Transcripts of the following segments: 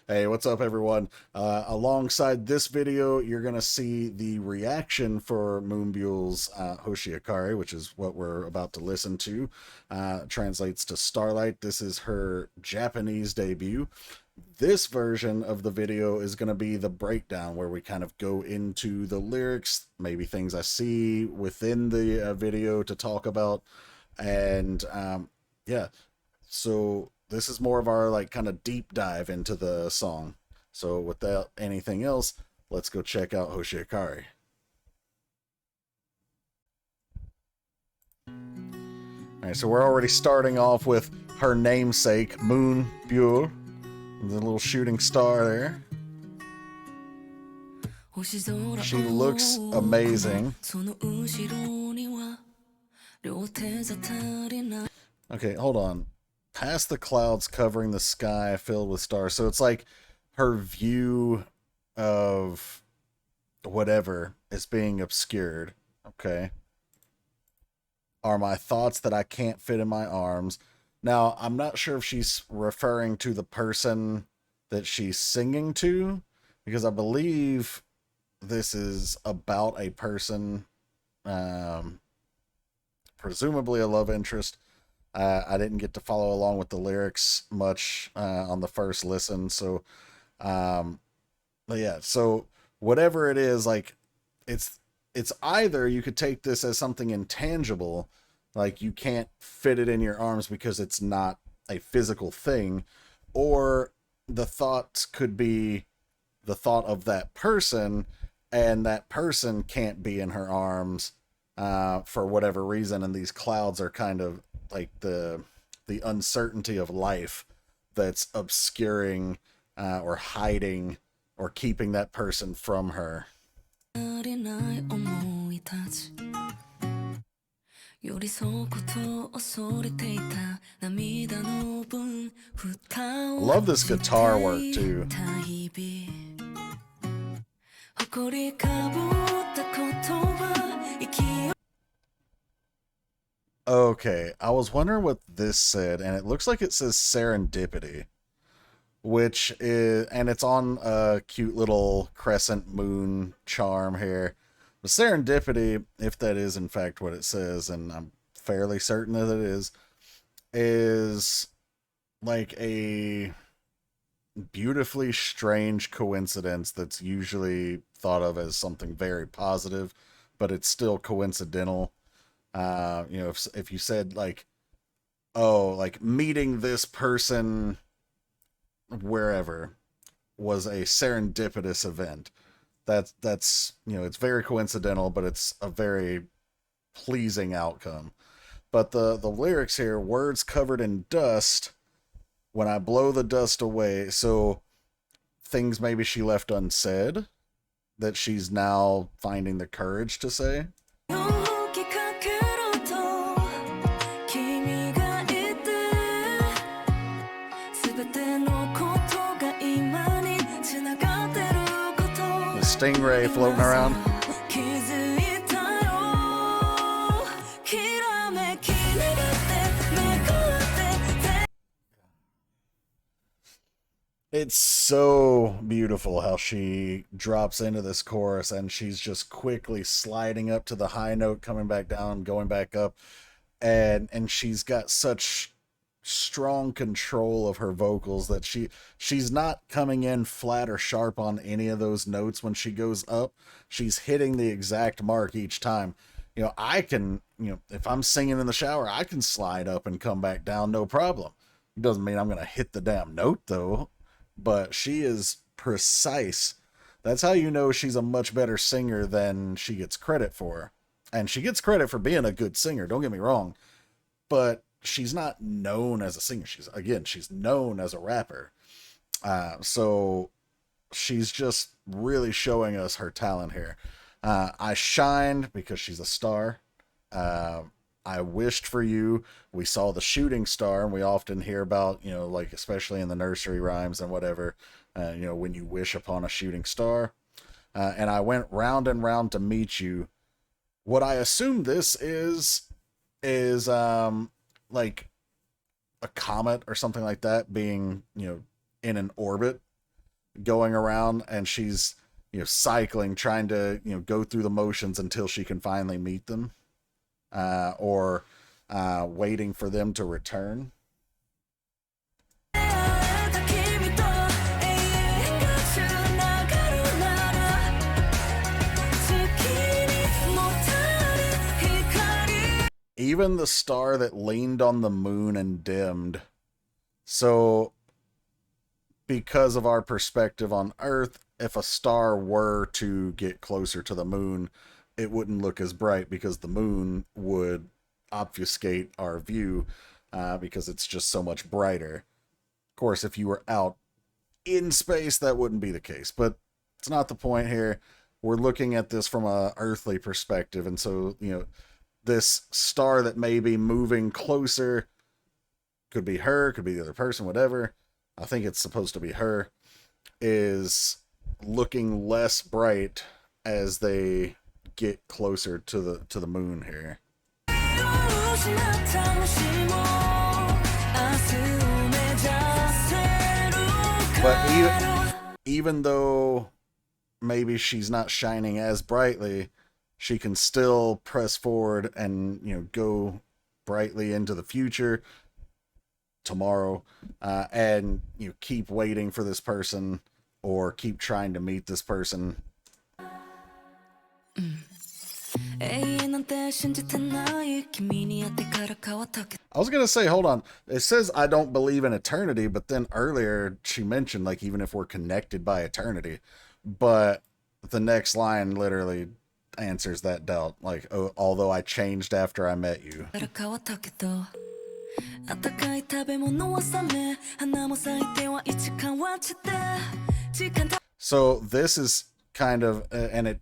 Hey, what's up, everyone? Alongside this video, you're going to see the reaction for Moonbyul's Hoshiakari, which is what we're about to listen to. Translates to Starlight. This is her Japanese debut. This version of the video is going to be the breakdown, where we kind of go into the lyrics, maybe things I see within the video to talk about. And yeah, so this is more of our like kind of deep dive into the song. So without anything else, let's go check out Hoshiakari. Alright, so we're already starting off with her namesake, Moonbyul, the little shooting star there. She looks amazing. Okay, hold on. Past the clouds covering the sky filled with stars. So it's like her view of whatever is being obscured. Okay. Are my thoughts that I can't fit in my arms. Now, I'm not sure if she's referring to the person that she's singing to, because I believe this is about a person, presumably a love interest. I didn't get to follow along with the lyrics much on the first listen, so but yeah, so whatever it is, like it's either you could take this as something intangible, like you can't fit it in your arms because it's not a physical thing, or the thoughts could be the thought of that person, and that person can't be in her arms for whatever reason, and these clouds are kind of like the uncertainty of life that's obscuring or hiding or keeping that person from her. Love this guitar work too. Okay, I was wondering what this said, and it looks like it says serendipity, which is, and it's on a cute little crescent moon charm here. But serendipity, if that is in fact what it says, and I'm fairly certain that it is like a beautifully strange coincidence that's usually thought of as something very positive, but it's still coincidental. You know, if you said like, oh, like meeting this person wherever was a serendipitous event, that's you know, it's very coincidental, but it's a very pleasing outcome. But the lyrics here, words covered in dust when I blow the dust away, so things maybe she left unsaid that she's now finding the courage to say. Stingray floating around. It's so beautiful how she drops into this chorus, and she's just quickly sliding up to the high note, coming back down, going back up, and she's got such strong control of her vocals that she's not coming in flat or sharp on any of those notes. When she goes up, she's hitting the exact mark each time. You know, I can, you know, if I'm singing in the shower, I can slide up and come back down, no problem. It doesn't mean I'm gonna hit the damn note though, but she is precise. That's how you know she's a much better singer than she gets credit for. And she gets credit for being a good singer, don't get me wrong, but she's not known as a singer. She's known as a rapper. So she's just really showing us her talent here. I shined because she's a star. I wished for you. We saw the shooting star, and we often hear about, you know, like especially in the nursery rhymes and whatever, you know, when you wish upon a shooting star. And I went round and round to meet you. What I assume this is like a comet or something like that being, you know, in an orbit, going around, and she's, cycling, trying to, go through the motions until she can finally meet them, or waiting for them to return. Even the star that leaned on the moon and dimmed. So, because of our perspective on Earth, if a star were to get closer to the moon, it wouldn't look as bright because the moon would obfuscate our view, because it's just so much brighter. Of course, if you were out in space, that wouldn't be the case, but it's not the point here. We're looking at this from a earthly perspective, and so, this star that may be moving closer, could be her, could be the other person, whatever. I think it's supposed to be her, is looking less bright as they get closer to the moon here. But even though maybe she's not shining as brightly, she can still press forward and, go brightly into the future, tomorrow, and keep waiting for this person, or keep trying to meet this person. I was gonna say, hold on, it says I don't believe in eternity, but then earlier she mentioned, like, even if we're connected by eternity, but the next line literally answers that doubt, like, oh, although I changed after I met you. So this is kind of, and it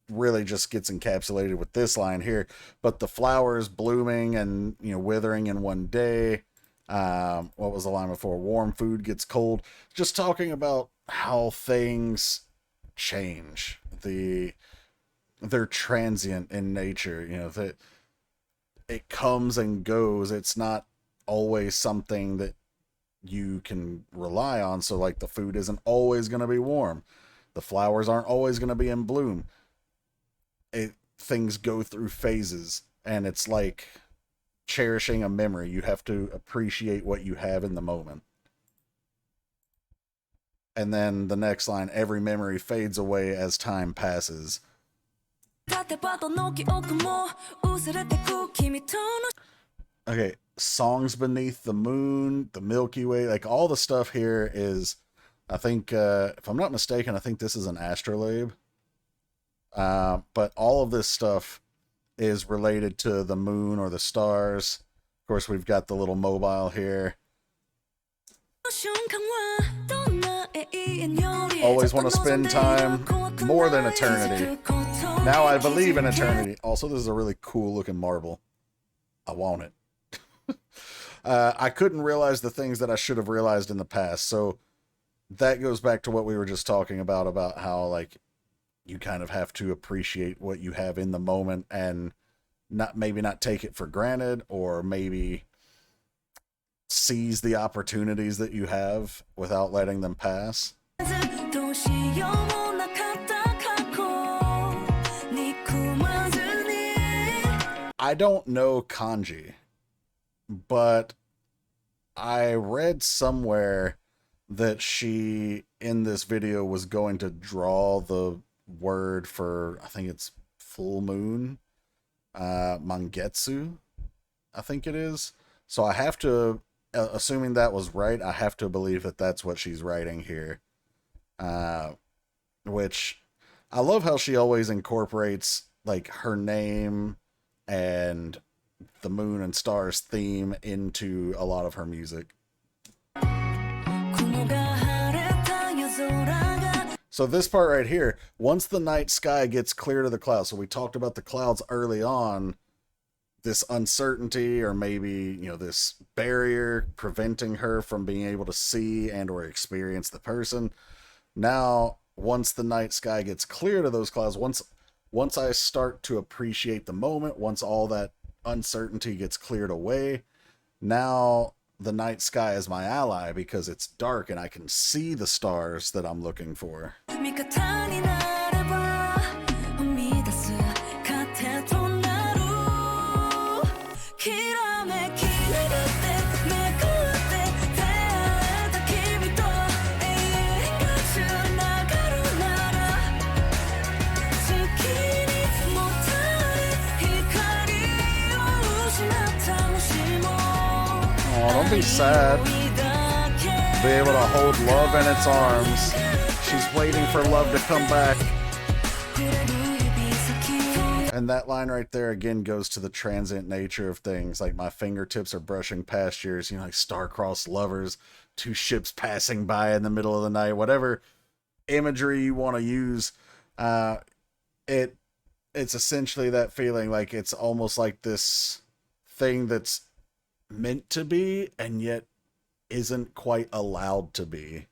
really just gets encapsulated with this line here, but the flowers blooming and, withering in one day. What was the line before? Warm food gets cold. Just talking about how things change. They're transient in nature, that it comes and goes. It's not always something that you can rely on. So, like, the food isn't always going to be warm. The flowers aren't always going to be in bloom. Things go through phases, and it's like cherishing a memory. You have to appreciate what you have in the moment. And then the next line, every memory fades away as time passes. Okay, songs beneath the moon, the Milky Way, like, all the stuff here is, I think, if I'm not mistaken, I think this is an astrolabe. But all of this stuff is related to the moon or the stars. Of course, we've got the little mobile here. Always want to spend time more than eternity. Now I believe in eternity. Also, this is a really cool looking marble. I want it. I couldn't realize the things that I should have realized in the past. So that goes back to what we were just talking about how, like, you kind of have to appreciate what you have in the moment and maybe not take it for granted, or maybe seize the opportunities that you have without letting them pass. I don't know kanji, but I read somewhere that she, in this video, was going to draw the word for, I think it's full moon, mangetsu, I think it is. So I have to, assuming that was right, I have to believe that that's what she's writing here. Which, I love how she always incorporates, like, her name and the moon and stars theme into a lot of her music. So this part right here, once the night sky gets clear to the clouds, so we talked about the clouds early on, this uncertainty, or maybe, this barrier preventing her from being able to see and or experience the person. Now, once the night sky gets clear to those clouds, once I start to appreciate the moment, once all that uncertainty gets cleared away, now the night sky as my ally because it's dark and I can see the stars that I'm looking for. Don't be sad. Be able to hold love in its arms. She's waiting for love to come back. And that line right there again goes to the transient nature of things. Like my fingertips are brushing past yours, you know, like star-crossed lovers, two ships passing by in the middle of the night, whatever imagery you want to use. It's essentially that feeling, like it's almost like this thing that's meant to be and yet isn't quite allowed to be.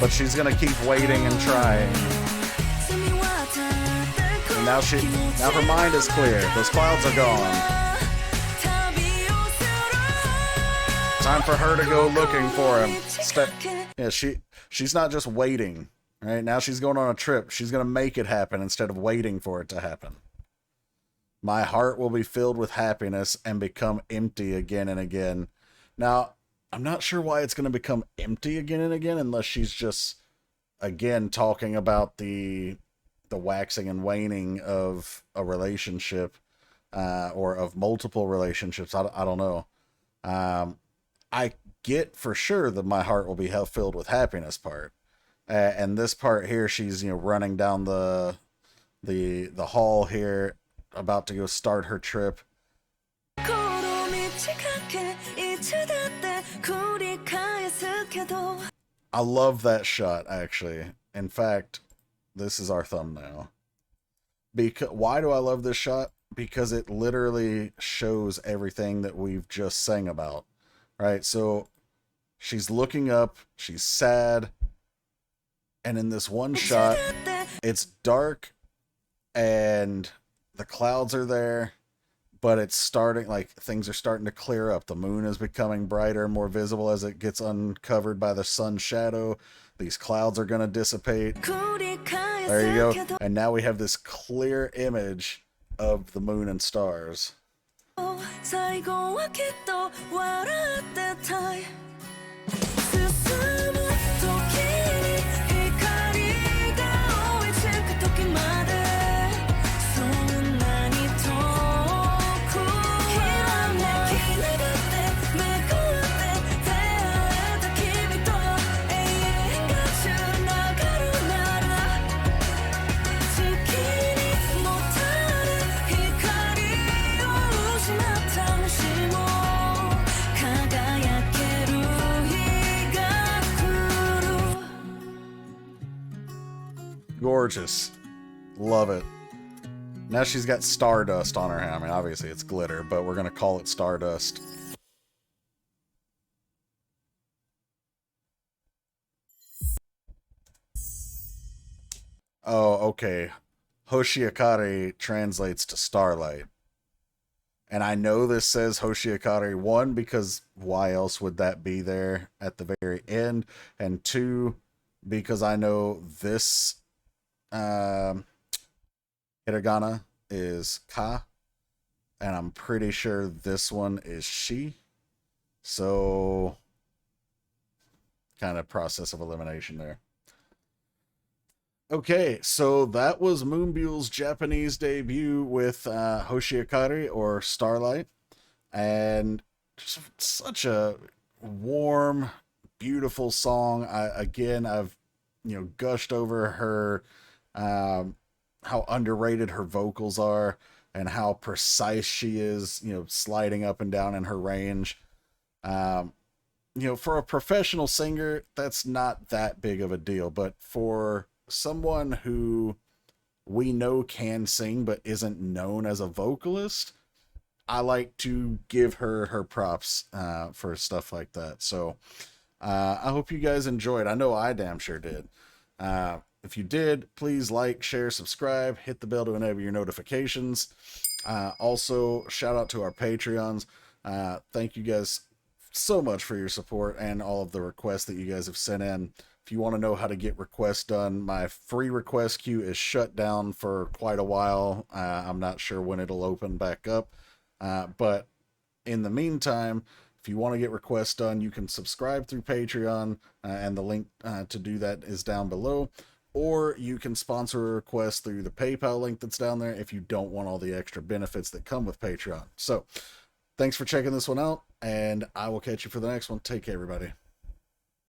But she's gonna keep waiting and trying. And now her mind is clear. Those clouds are gone. Time for her to go looking for him. Yeah, she's not just waiting. Right now she's going on a trip. She's gonna make it happen instead of waiting for it to happen. My heart will be filled with happiness and become empty again and again. Now, I'm not sure why it's going to become empty again and again, unless she's just, again, talking about the waxing and waning of a relationship, or of multiple relationships. I don't know. I get for sure that my heart will be filled with happiness part. And this part here, she's, you know, running down the hall here, about to go start her trip. I love that shot, actually. In fact, this is our thumbnail. Why do I love this shot? Because it literally shows everything that we've just sang about. Right? So she's looking up, she's sad, and in this one shot, it's dark and the clouds are there, but it's starting, like, things are starting to clear up. The moon is becoming brighter and more visible as it gets uncovered by the sun's shadow. These clouds are going to dissipate. There you go. And now we have this clear image of the moon and stars. Gorgeous. Love it. Now she's got stardust on her hand. I mean, obviously it's glitter, but we're going to call it stardust. Oh, okay. Hoshiakari translates to starlight. And I know this says Hoshiakari 1 because why else would that be there at the very end? And 2, because I know this hiragana is ka, and I'm pretty sure this one is she. So, kind of process of elimination there. Okay, so that was Moonbyul's Japanese debut with Hoshiakari, or Starlight, and just such a warm, beautiful song. I've gushed over her, how underrated her vocals are, and how precise she is, sliding up and down in her range. For a professional singer, that's not that big of a deal, but for someone who we know can sing but isn't known as a vocalist, I like to give her props for stuff like that. So I hope you guys enjoyed. I know I damn sure did. If you did, please like, share, subscribe, hit the bell to enable your notifications. Also, shout out to our Patreons. Thank you guys so much for your support and all of the requests that you guys have sent in. If you want to know how to get requests done, my free request queue is shut down for quite a while. I'm not sure when it'll open back up. But in the meantime, if you want to get requests done, you can subscribe through Patreon, and the link to do that is down below. Or you can sponsor a request through the PayPal link that's down there if you don't want all the extra benefits that come with Patreon. So, thanks for checking this one out, and I will catch you for the next one. Take care, everybody.